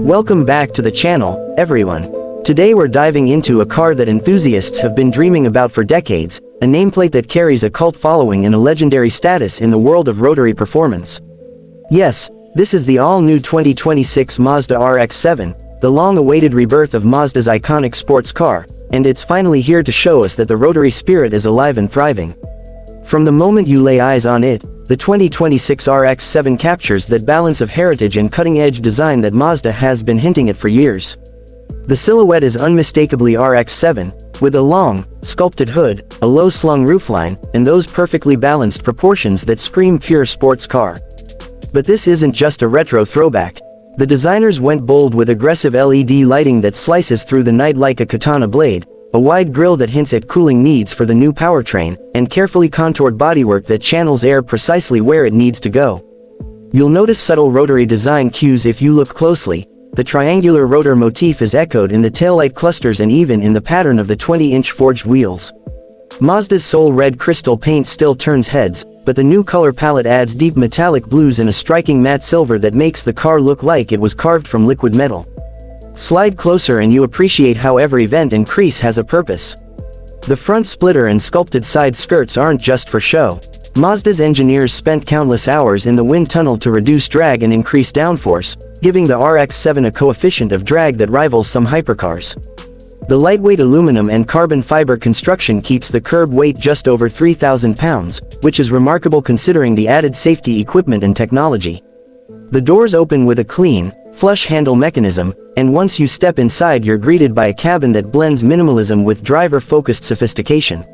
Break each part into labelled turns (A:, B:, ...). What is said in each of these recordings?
A: Welcome back to the channel, everyone. Today we're diving into a car that enthusiasts have been dreaming about for decades, a nameplate that carries a cult following and a legendary status in the world of rotary performance. Yes, this is the all-new 2026 Mazda RX-7, the long-awaited rebirth of Mazda's iconic sports car, and it's finally here to show us that the rotary spirit is alive and thriving. From the moment you lay eyes on it, the 2026 RX-7 captures that balance of heritage and cutting-edge design that Mazda has been hinting at for years. The silhouette is unmistakably RX-7, with a long, sculpted hood, a low-slung roofline, and those perfectly balanced proportions that scream pure sports car. But this isn't just a retro throwback. The designers went bold with aggressive LED lighting that slices through the night like a katana blade, a wide grille that hints at cooling needs for the new powertrain, and carefully contoured bodywork that channels air precisely where it needs to go. You'll notice subtle rotary design cues if you look closely. The triangular rotor motif is echoed in the taillight clusters and even in the pattern of the 20-inch forged wheels. Mazda's Soul Red crystal paint still turns heads, but the new color palette adds deep metallic blues and a striking matte silver that makes the car look like it was carved from liquid metal. Slide closer and you appreciate how every vent and crease has a purpose. The front splitter and sculpted side skirts aren't just for show. Mazda's engineers spent countless hours in the wind tunnel to reduce drag and increase downforce, giving the RX-7 a coefficient of drag that rivals some hypercars. The lightweight aluminum and carbon fiber construction keeps the curb weight just over 3,000 pounds, which is remarkable considering the added safety equipment and technology. The doors open with a clean, flush handle mechanism, and once you step inside you're greeted by a cabin that blends minimalism with driver-focused sophistication.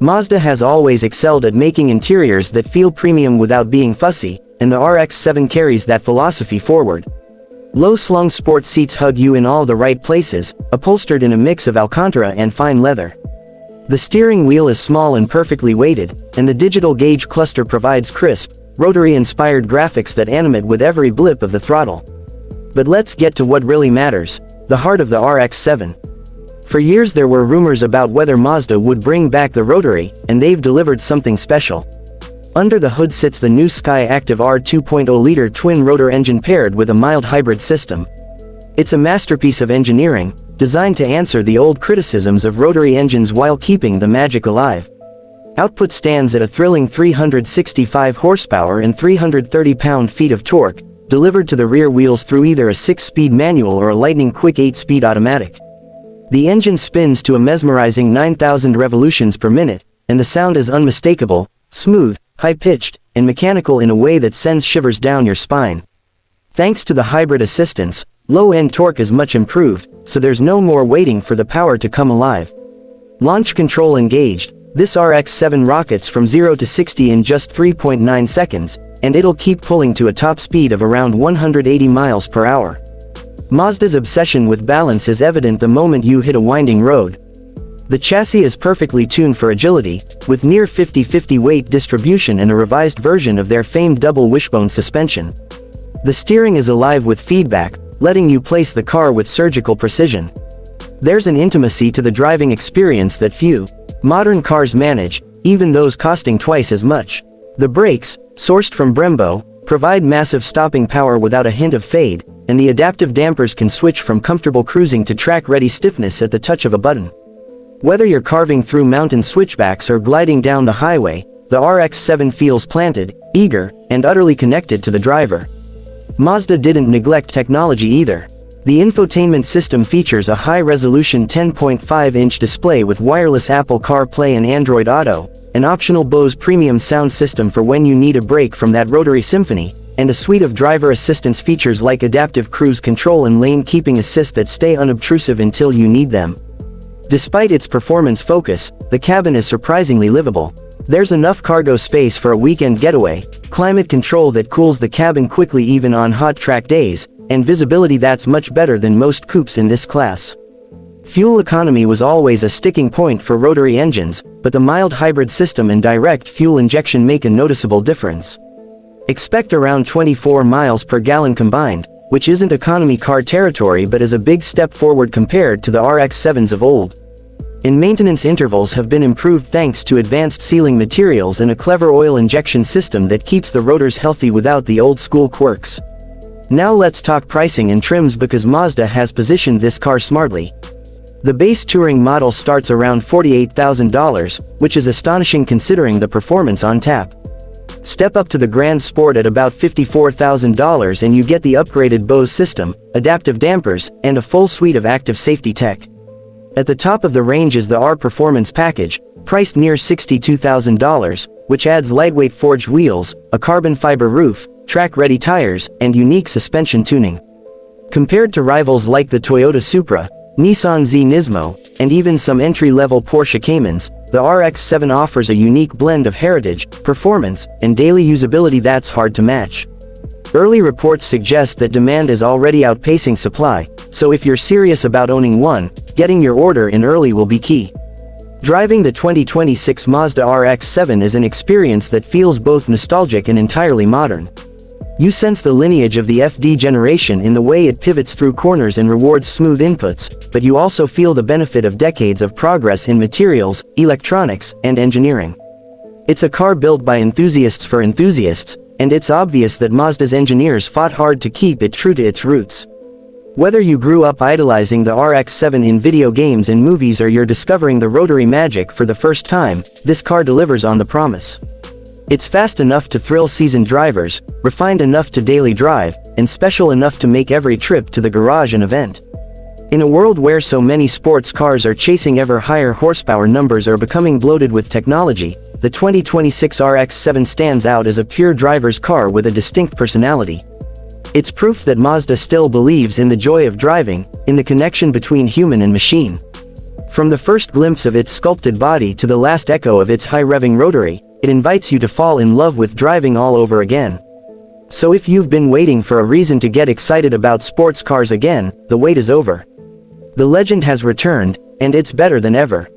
A: Mazda has always excelled at making interiors that feel premium without being fussy, and the RX-7 carries that philosophy forward. Low-slung sport seats hug you in all the right places, upholstered in a mix of Alcantara and fine leather. The steering wheel is small and perfectly weighted, and the digital gauge cluster provides crisp, rotary-inspired graphics that animate with every blip of the throttle. But let's get to what really matters, the heart of the RX-7. For years there were rumors about whether Mazda would bring back the rotary, and they've delivered something special. Under the hood sits the new Sky Active R 2.0-liter twin-rotor engine paired with a mild hybrid system. It's a masterpiece of engineering, designed to answer the old criticisms of rotary engines while keeping the magic alive. Output stands at a thrilling 365 horsepower and 330 pound-feet of torque, delivered to the rear wheels through either a 6-speed manual or a lightning-quick 8-speed automatic. The engine spins to a mesmerizing 9,000 revolutions per minute, and the sound is unmistakable, smooth, high-pitched, and mechanical in a way that sends shivers down your spine. Thanks to the hybrid assistance, low-end torque is much improved, so there's no more waiting for the power to come alive. Launch control engaged, this RX-7 rockets from 0 to 60 in just 3.9 seconds, and it'll keep pulling to a top speed of around 180 miles per hour. Mazda's obsession with balance is evident the moment you hit a winding road. The chassis is perfectly tuned for agility, with near 50-50 weight distribution and a revised version of their famed double wishbone suspension. The steering is alive with feedback, letting you place the car with surgical precision. There's an intimacy to the driving experience that few modern cars manage, even those costing twice as much. The brakes, sourced from Brembo, provide massive stopping power without a hint of fade, and the adaptive dampers can switch from comfortable cruising to track-ready stiffness at the touch of a button. Whether you're carving through mountain switchbacks or gliding down the highway, the RX-7 feels planted, eager, and utterly connected to the driver. Mazda didn't neglect technology either. The infotainment system features a high-resolution 10.5-inch display with wireless Apple CarPlay and Android Auto, an optional Bose premium sound system for when you need a break from that rotary symphony, and a suite of driver assistance features like adaptive cruise control and lane keeping assist that stay unobtrusive until you need them. Despite its performance focus, the cabin is surprisingly livable. There's enough cargo space for a weekend getaway, climate control that cools the cabin quickly even on hot track days, and visibility that's much better than most coupes in this class. Fuel economy was always a sticking point for rotary engines, but the mild hybrid system and direct fuel injection make a noticeable difference. Expect around 24 miles per gallon combined, which isn't economy car territory but is a big step forward compared to the RX-7s of old. And maintenance intervals have been improved thanks to advanced sealing materials and a clever oil injection system that keeps the rotors healthy without the old-school quirks. Now let's talk pricing and trims because Mazda has positioned this car smartly. The base touring model starts around $48,000, which is astonishing considering the performance on tap. Step up to the Grand Sport at about $54,000 and you get the upgraded Bose system, adaptive dampers, and a full suite of active safety tech. At the top of the range is the R Performance package, priced near $62,000, which adds lightweight forged wheels, a carbon fiber roof, track-ready tires, and unique suspension tuning. Compared to rivals like the Toyota Supra, Nissan Z Nismo, and even some entry-level Porsche Caymans, the RX-7 offers a unique blend of heritage, performance, and daily usability that's hard to match. Early reports suggest that demand is already outpacing supply, so if you're serious about owning one, getting your order in early will be key. Driving the 2026 Mazda RX-7 is an experience that feels both nostalgic and entirely modern. You sense the lineage of the FD generation in the way it pivots through corners and rewards smooth inputs, but you also feel the benefit of decades of progress in materials, electronics, and engineering. It's a car built by enthusiasts for enthusiasts, and it's obvious that Mazda's engineers fought hard to keep it true to its roots. Whether you grew up idolizing the RX-7 in video games and movies or you're discovering the rotary magic for the first time, this car delivers on the promise. It's fast enough to thrill seasoned drivers, refined enough to daily drive, and special enough to make every trip to the garage an event. In a world where so many sports cars are chasing ever higher horsepower numbers or becoming bloated with technology, the 2026 RX-7 stands out as a pure driver's car with a distinct personality. It's proof that Mazda still believes in the joy of driving, in the connection between human and machine. From the first glimpse of its sculpted body to the last echo of its high-revving rotary, it invites you to fall in love with driving all over again. So if you've been waiting for a reason to get excited about sports cars again, the wait is over. The legend has returned, and it's better than ever.